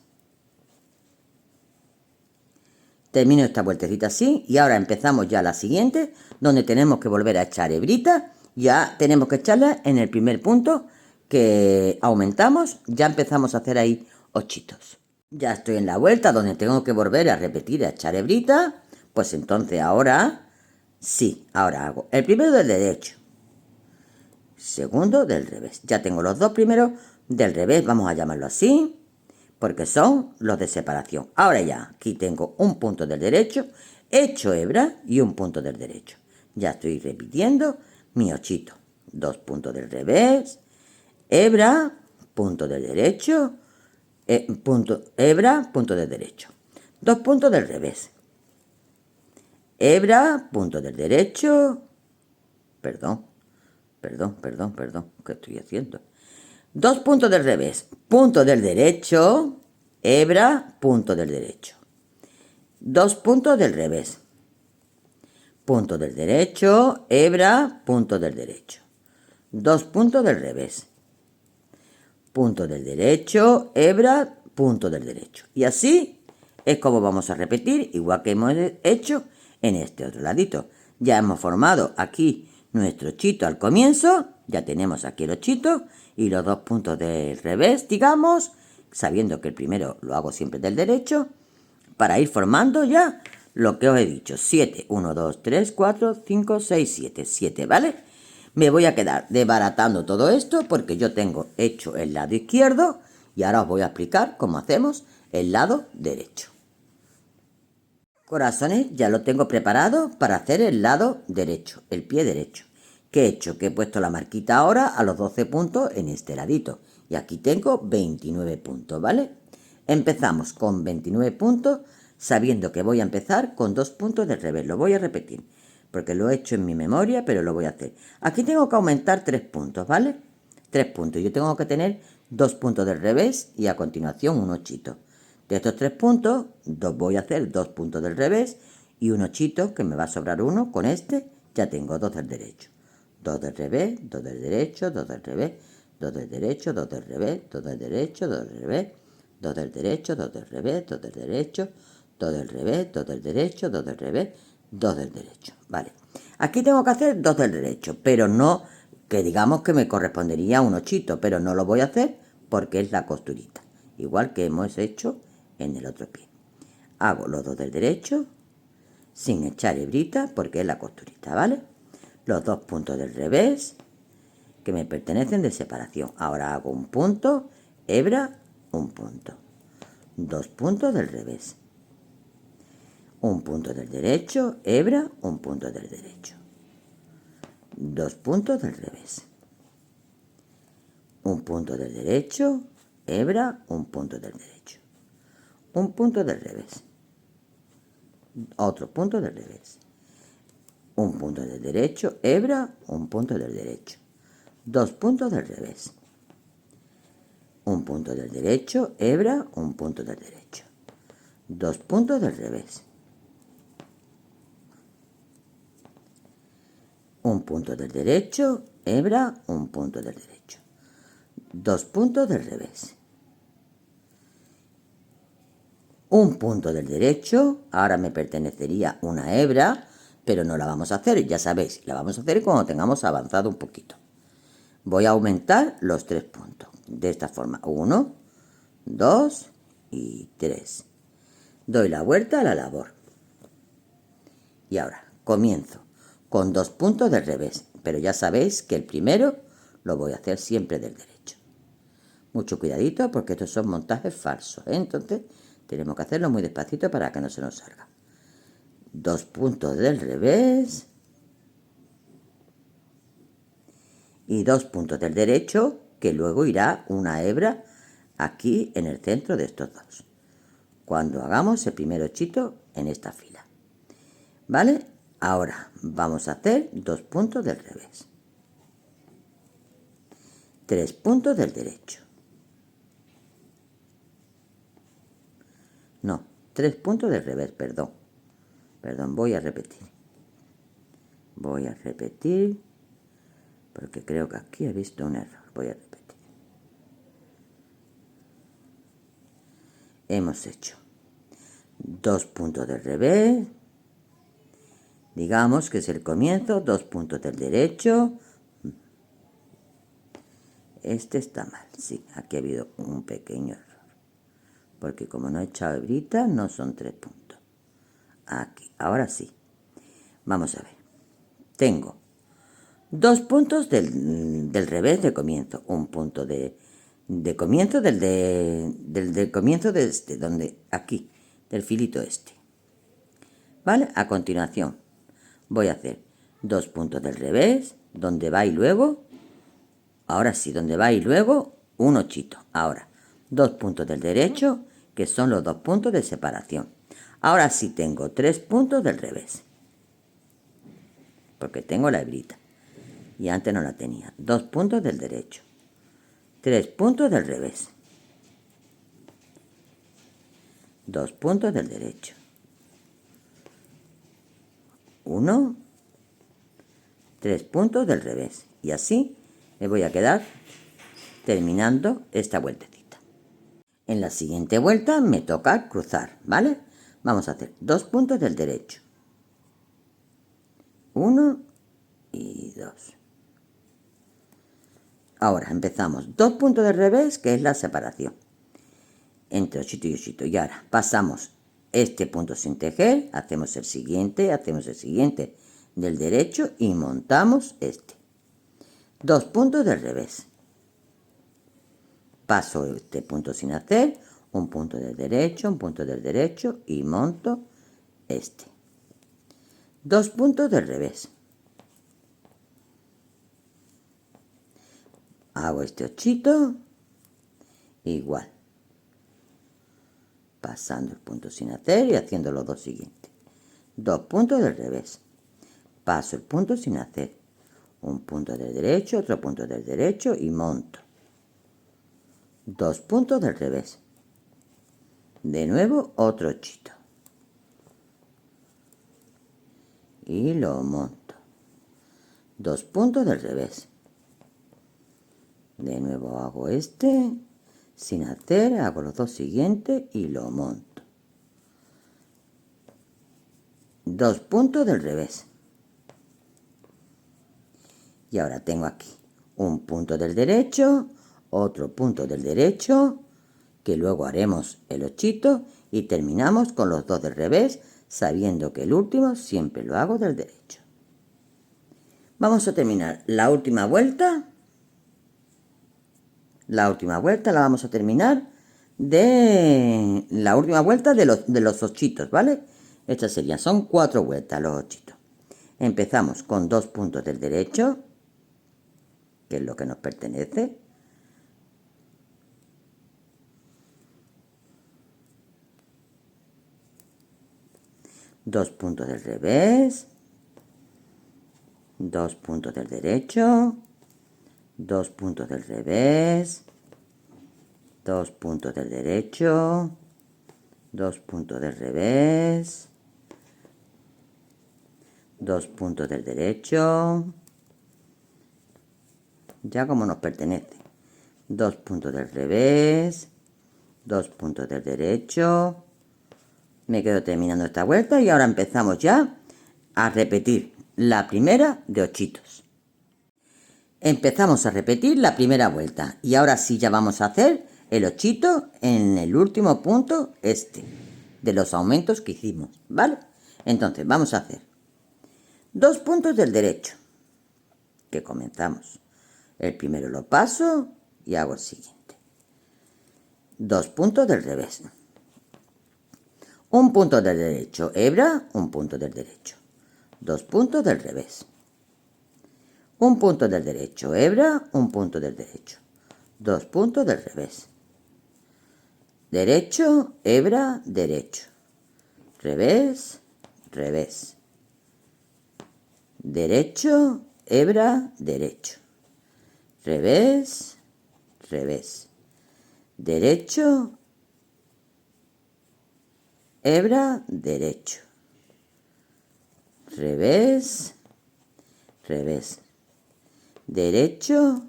Termino esta vueltecita así y ahora empezamos ya la siguiente, donde tenemos que volver a echar hebrita. Ya tenemos que echarla en el primer punto que aumentamos, ya empezamos a hacer ahí 8. Ya estoy en la vuelta donde tengo que volver a repetir a echar hebrita. Pues entonces ahora, sí, ahora hago el primero del derecho, segundo del revés. Ya tengo los 2 primeros del revés, vamos a llamarlo así, porque son los de separación. Ahora ya, aquí tengo un punto del derecho, echo hebra y un punto del derecho. Ya estoy repitiendo mi 8. 2 puntos del revés, hebra, punto del derecho, hebra, punto del derecho. 2 puntos del revés, hebra, punto del derecho, perdón, ¿qué estoy haciendo? 2 puntos del revés, punto del derecho, hebra, punto del derecho. 2 puntos del revés, punto del derecho, hebra, punto del derecho. 2 puntos del revés, punto del derecho, hebra, punto del derecho. Y así es como vamos a repetir, igual que hemos hecho en este otro ladito. Ya hemos formado aquí nuestro 8 al comienzo, ya tenemos aquí el 8 y los 2 puntos del revés, digamos, sabiendo que el primero lo hago siempre del derecho, para ir formando ya lo que os he dicho, 7, 1, 2, 3, 4, 5, 6, 7, 7, ¿vale? Me voy a quedar desbaratando todo esto porque yo tengo hecho el lado izquierdo y ahora os voy a explicar cómo hacemos el lado derecho. Corazones, ya lo tengo preparado para hacer el lado derecho, el pie derecho. ¿Qué he hecho? Que he puesto la marquita ahora a los 12 puntos en este ladito. Y aquí tengo 29 puntos, ¿vale? Empezamos con 29 puntos, sabiendo que voy a empezar con 2 puntos del revés. Lo voy a repetir, porque lo he hecho en mi memoria, pero lo voy a hacer. Aquí tengo que aumentar 3 puntos, ¿vale? 3 puntos. Yo tengo que tener 2 puntos del revés y a continuación un 8. De estos 3 puntos, voy a hacer 2 puntos del revés y un 8 que me va a sobrar uno. Con este ya tengo 2 del derecho, 2 del revés, 2 del derecho, 2 del revés, 2 del derecho, 2 del revés, 2 del derecho, 2 del revés, 2 del derecho, 2 del revés, 2 del derecho, 2 del revés, 2 del derecho, 2 del revés, 2 del derecho. Vale. Aquí tengo que hacer 2 del derecho, pero no, que digamos que me correspondería un 8, pero no lo voy a hacer porque es la costurita, igual que hemos hecho en el otro pie. Hago los 2 del derecho sin echar hebrita porque es la costurita, ¿vale? Los 2 puntos del revés que me pertenecen de separación. Ahora hago un punto, hebra, un punto. 2 puntos del revés. Un punto del derecho, hebra, un punto del derecho. 2 puntos del revés. Un punto del derecho, hebra, un punto del derecho. Un punto del revés. Otro punto del revés. Un punto del derecho, hebra, un punto del derecho. 2 puntos del revés. Un punto del derecho, hebra, un punto del derecho. 2 puntos del revés. Un punto del derecho, hebra, un punto del derecho. 2 puntos del revés. Un punto del derecho, ahora me pertenecería una hebra, pero no la vamos a hacer, ya sabéis, la vamos a hacer cuando tengamos avanzado un poquito. Voy a aumentar los 3 puntos, de esta forma, 1, 2 y 3. Doy la vuelta a la labor. Y ahora comienzo con 2 puntos del revés, pero ya sabéis que el primero lo voy a hacer siempre del derecho. Mucho cuidadito porque estos son montajes falsos, ¿eh? Entonces tenemos que hacerlo muy despacito para que no se nos salga. 2 puntos del revés y 2 puntos del derecho, que luego irá una hebra aquí en el centro de estos dos, cuando hagamos el primer 8 en esta fila. ¿Vale? Ahora vamos a hacer 2 puntos del revés, 3 puntos del derecho. No, 3 puntos del revés, perdón, voy a repetir. Voy a repetir, porque creo que aquí he visto un error. Voy a repetir. Hemos hecho 2 puntos del revés, digamos que es el comienzo, 2 puntos del derecho. Este está mal, sí, aquí ha habido un pequeño error, porque como no he echado hebrita, no son 3 puntos. Aquí, ahora sí. Vamos a ver. Tengo 2 puntos del revés de comienzo, un punto de comienzo del comienzo de este, donde aquí, del filito este. ¿Vale? A continuación voy a hacer 2 puntos del revés, donde va y luego, ahora sí, donde va y luego un 8. Ahora, 2 puntos del derecho, que son los 2 puntos de separación. Ahora sí tengo 3 puntos del revés, porque tengo la hebrita. Y antes no la tenía. 2 puntos del derecho. 3 puntos del revés. 2 puntos del derecho. 1. 3 puntos del revés. Y así me voy a quedar terminando esta vueltecita. En la siguiente vuelta me toca cruzar, ¿vale? Vamos a hacer 2 puntos del derecho. 1 y 2. Ahora empezamos 2 puntos del revés, que es la separación entre 8 y 8. Y ahora pasamos este punto sin tejer, hacemos el siguiente del derecho y montamos este. 2 puntos del revés. Paso este punto sin hacer, un punto del derecho, un punto del derecho y monto este. 2 puntos del revés. Hago este 8 igual, pasando el punto sin hacer y haciendo los dos siguientes. 2 puntos del revés. Paso el punto sin hacer, un punto del derecho, otro punto del derecho y monto. 2 puntos del revés. De nuevo otro 8. y lo monto. 2 puntos del revés. De nuevo hago este, sin hacer, hago los 2 siguientes y lo monto. 2 puntos del revés. Y ahora tengo aquí un punto del derecho, otro punto del derecho, que luego haremos el 8 y terminamos con los 2 del revés, sabiendo que el último siempre lo hago del derecho. Vamos a terminar la última vuelta. La última vuelta la vamos a terminar de la última vuelta de los 8, ¿vale? Estas serían, son 4 vueltas los 8. Empezamos con 2 puntos del derecho, que es lo que nos pertenece. Dos puntos del revés, 2 puntos del derecho, 2 puntos del revés, 2 puntos del derecho, 2 puntos del revés, 2 puntos del derecho, ya como nos pertenece, 2 puntos del revés, 2 puntos del derecho. Me quedo terminando esta vuelta y ahora empezamos ya a repetir la primera de 8. Empezamos a repetir la primera vuelta y ahora sí ya vamos a hacer el 8 en el último punto de los aumentos que hicimos, ¿vale? Entonces vamos a hacer 2 puntos del derecho, que comenzamos. El primero lo paso y hago el siguiente. 2 puntos del revés. Un punto del derecho, hebra, un punto del derecho. 2 puntos del revés. Un punto del derecho, hebra, un punto del derecho. 2 puntos del revés. Derecho, hebra, derecho. Revés, revés. Derecho, hebra, derecho. Revés, revés. Derecho, hebra, derecho. Revés, revés. Derecho,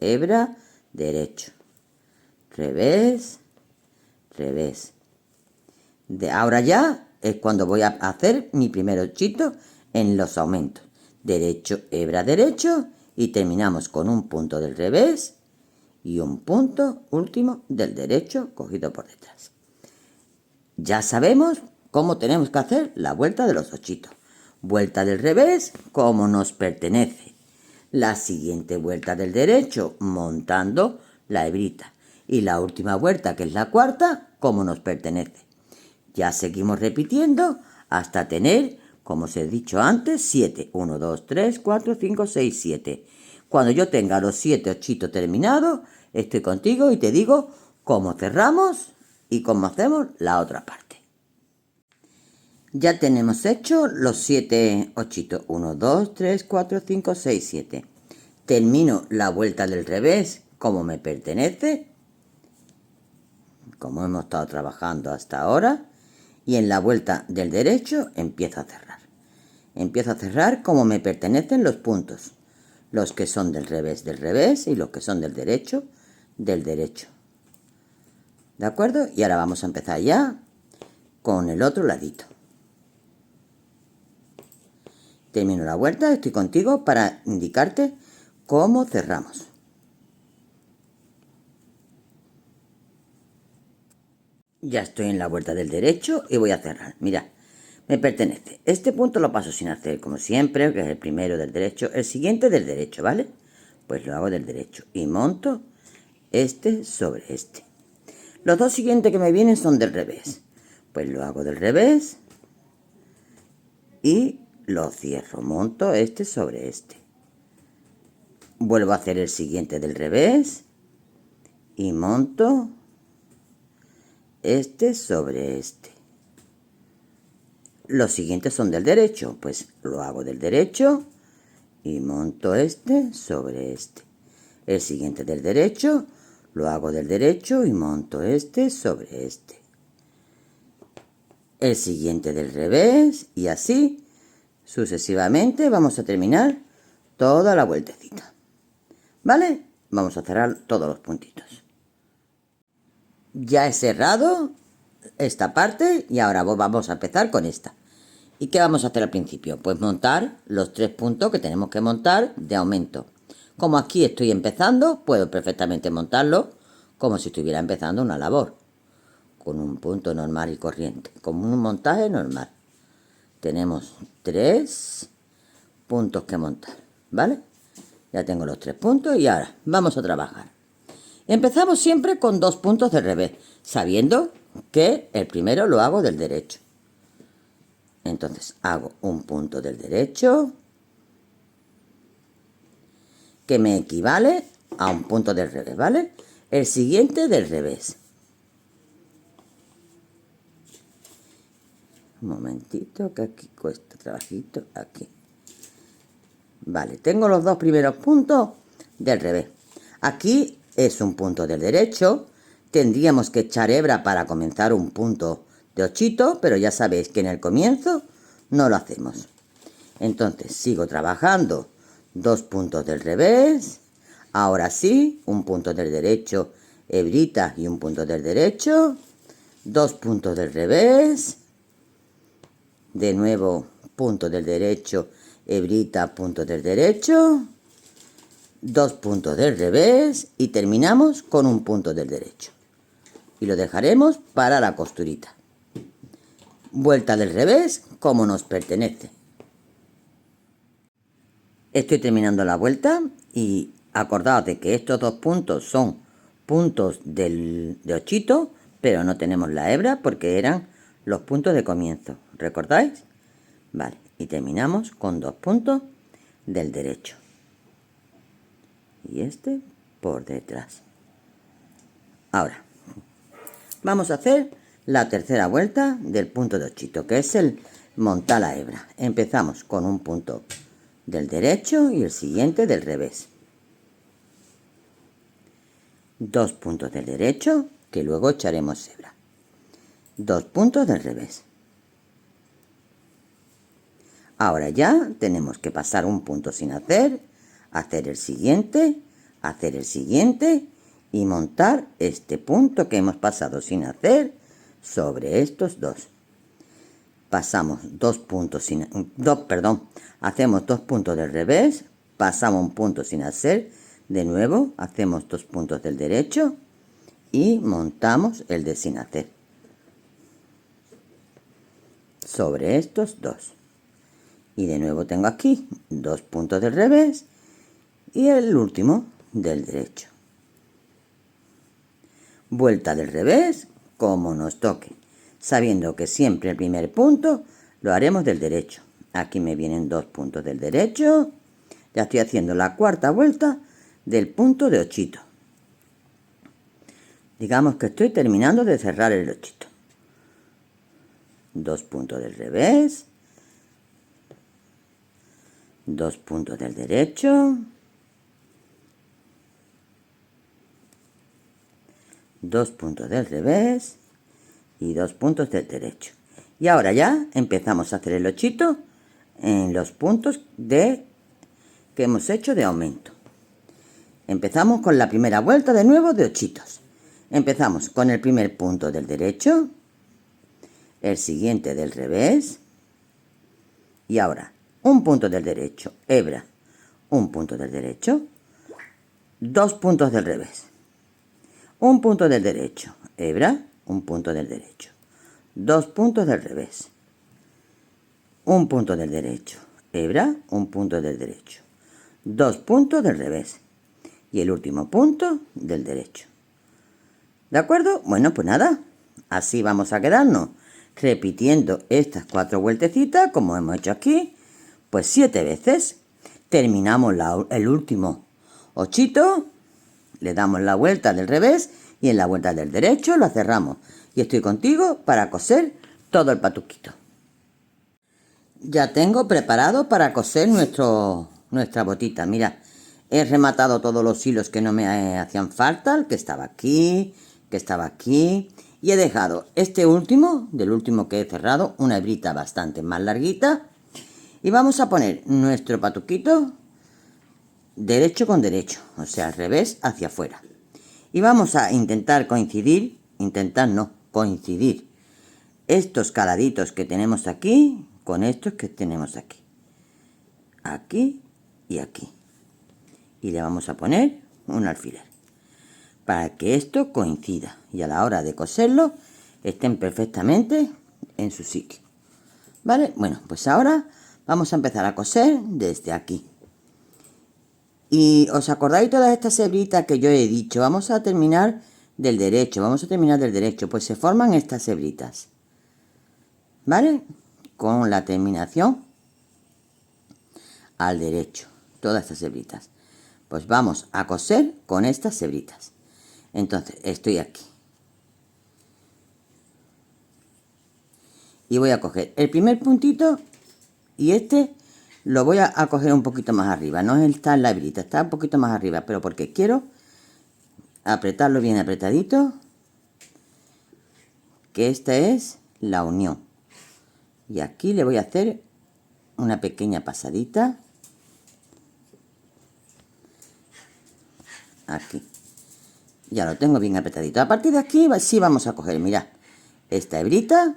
hebra, derecho. Revés, revés. Ahora ya es cuando voy a hacer mi primer 8 en los aumentos. Derecho, hebra, derecho. Y terminamos con un punto del revés y un punto último del derecho cogido por detrás. Ya sabemos cómo tenemos que hacer la vuelta de los 8. Vuelta del revés, como nos pertenece. La siguiente vuelta del derecho, montando la hebrita. Y la última vuelta, que es la cuarta, como nos pertenece. Ya seguimos repitiendo hasta tener, como os he dicho antes, 7. 1, 2, 3, 4, 5, 6, 7. Cuando yo tenga los 7 8 terminados, estoy contigo y te digo cómo cerramos y cómo hacemos la otra parte. Ya tenemos hecho los 7 8. 1, 2, 3, 4, 5, 6, 7. Termino la vuelta del revés como me pertenece, como hemos estado trabajando hasta ahora. Y en la vuelta del derecho empiezo a cerrar. Empiezo a cerrar como me pertenecen los puntos. Los que son del revés y los que son del derecho. ¿De acuerdo? Y ahora vamos a empezar ya con el otro ladito. Termino la vuelta, estoy contigo para indicarte cómo cerramos. Ya estoy en la vuelta del derecho y voy a cerrar. Mira, me pertenece. Este punto lo paso sin hacer, como siempre, que es el primero del derecho. El siguiente del derecho, ¿vale? Pues lo hago del derecho y monto este sobre este. Los 2 siguientes que me vienen son del revés. Pues lo hago del revés y lo cierro. Monto este sobre este. Vuelvo a hacer el siguiente del revés y monto este sobre este. Los siguientes son del derecho, pues lo hago del derecho y monto este sobre este. El siguiente del derecho, lo hago del derecho y monto este sobre este. El siguiente del revés y así Sucesivamente vamos a terminar toda la vueltecita. ¿Vale? Vamos a cerrar todos los puntitos. Ya he cerrado esta parte y ahora vamos a empezar con esta. ¿Y qué vamos a hacer al principio? Pues montar los 3 puntos que tenemos que montar de aumento. Como aquí estoy empezando, puedo perfectamente montarlo como si estuviera empezando una labor, con un punto normal y corriente, como un montaje normal. Tenemos 3 puntos que montar, ¿vale? Ya tengo los 3 puntos y ahora vamos a trabajar. Empezamos siempre con 2 puntos de revés, sabiendo que el primero lo hago del derecho. Entonces hago un punto del derecho que me equivale a un punto del revés, ¿vale? El siguiente del revés. Un momentito, que aquí cuesta trabajito, aquí. Vale, tengo los 2 primeros puntos del revés. Aquí es un punto del derecho. Tendríamos que echar hebra para comenzar un punto de 8, pero ya sabéis que en el comienzo no lo hacemos. Entonces sigo trabajando 2 puntos del revés. Ahora sí, un punto del derecho, hebrita y un punto del derecho. 2 puntos del revés. De nuevo, punto del derecho, hebrita, punto del derecho. 2 puntos del revés y terminamos con un punto del derecho. Y lo dejaremos para la costurita. Vuelta del revés como nos pertenece. Estoy terminando la vuelta y acordaos de que estos 2 puntos son puntos de 8, pero no tenemos la hebra porque eran los puntos de comienzo. ¿Recordáis? Vale, y terminamos con 2 puntos del derecho. Y este por detrás. Ahora, vamos a hacer la tercera vuelta del punto de 8, que es el montar la hebra. Empezamos con un punto del derecho y el siguiente del revés. 2 puntos del derecho, que luego echaremos hebra. 2 puntos del revés. Ahora ya tenemos que pasar un punto sin hacer el siguiente y montar este punto que hemos pasado sin hacer sobre estos 2. Pasamos 2 puntos hacemos 2 puntos del revés, pasamos un punto sin hacer, de nuevo hacemos 2 puntos del derecho y montamos el de sin hacer sobre estos 2. Y de nuevo tengo aquí 2 puntos del revés y el último del derecho. Vuelta del revés como nos toque, sabiendo que siempre el primer punto lo haremos del derecho. Aquí me vienen 2 puntos del derecho. Ya estoy haciendo la cuarta vuelta del punto de 8. Digamos que estoy terminando de cerrar el 8. 2 puntos del revés. 2 puntos del derecho. 2 puntos del revés y 2 puntos del derecho. Y ahora ya empezamos a hacer el 8 en los puntos que hemos hecho de aumento. Empezamos con la primera vuelta de nuevo de 8. Empezamos con el primer punto del derecho, el siguiente del revés y ahora un punto del derecho, hebra, un punto del derecho, 2 puntos del revés, un punto del derecho, hebra, un punto del derecho, 2 puntos del revés, un punto del derecho, hebra, un punto del derecho, 2 puntos del revés y el último punto del derecho. ¿De acuerdo? Bueno, pues nada, así vamos a quedarnos repitiendo estas 4 vueltecitas como hemos hecho aquí, pues 7 veces. Terminamos el último 8, le damos la vuelta del revés y en la vuelta del derecho la cerramos. Y estoy contigo para coser todo el patuquito. Ya tengo preparado para coser nuestra botita. Mira, he rematado todos los hilos que no me hacían falta, el que estaba aquí, y he dejado este último, del último que he cerrado, una hebrita bastante más larguita, Y vamos a poner nuestro patuquito derecho con derecho, o sea, al revés hacia afuera. Y vamos a intentar coincidir, coincidir estos caladitos que tenemos aquí con estos que tenemos aquí. Aquí y aquí. Y le vamos a poner un alfiler para que esto coincida y a la hora de coserlo estén perfectamente en su sitio. ¿Vale? Bueno, pues ahora vamos a empezar a coser desde aquí. Y os acordáis todas estas hebritas que yo he dicho, vamos a terminar del derecho, pues se forman estas hebritas, ¿vale? Con la terminación al derecho, todas estas hebritas. Pues vamos a coser con estas hebritas. Entonces estoy aquí. Y voy a coger el primer puntito y este lo voy a coger un poquito más arriba. No está en la hebrita, está un poquito más arriba, pero porque quiero apretarlo bien apretadito. Que esta es la unión. Y aquí le voy a hacer una pequeña pasadita. Aquí. Ya lo tengo bien apretadito. A partir de aquí sí vamos a coger, mirad, esta hebrita.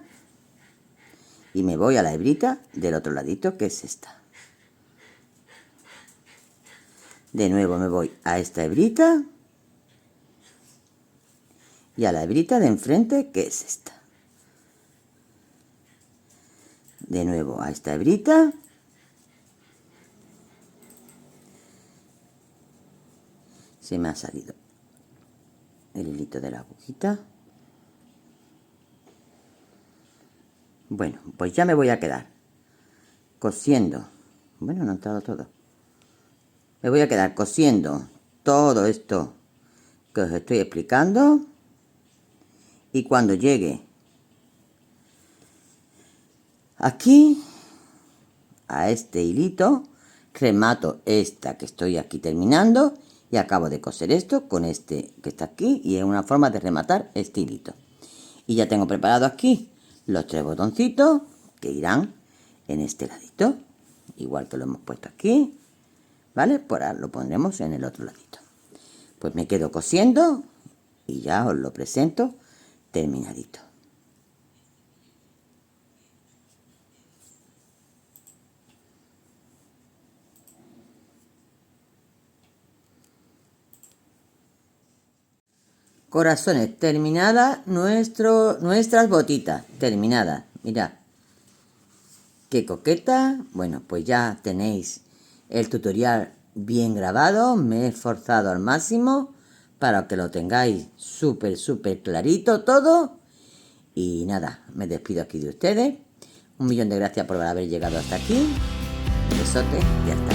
Y me voy a la hebrita del otro ladito, que es esta. De nuevo me voy a esta hebrita. Y a la hebrita de enfrente, que es esta. De nuevo a esta hebrita. Se me ha salido el hilito de la agujita. Bueno, pues ya me voy a quedar cosiendo. Bueno, no ha entrado todo. Me voy a quedar cosiendo todo esto que os estoy explicando. Y cuando llegue aquí, a este hilito, remato esta que estoy aquí terminando y acabo de coser esto con este que está aquí y es una forma de rematar este hilito. Y ya tengo preparado aquí los 3 botoncitos que irán en este ladito, igual que lo hemos puesto aquí, ¿vale? Pues ahora lo pondremos en el otro ladito. Pues me quedo cosiendo y ya os lo presento terminadito. Corazones, terminadas nuestras botitas, terminadas. Mirad, qué coqueta. Bueno, pues ya tenéis el tutorial bien grabado. Me he esforzado al máximo para que lo tengáis súper clarito todo. Y nada, me despido aquí de ustedes. 1.000.000 de gracias por haber llegado hasta aquí. Un besote y hasta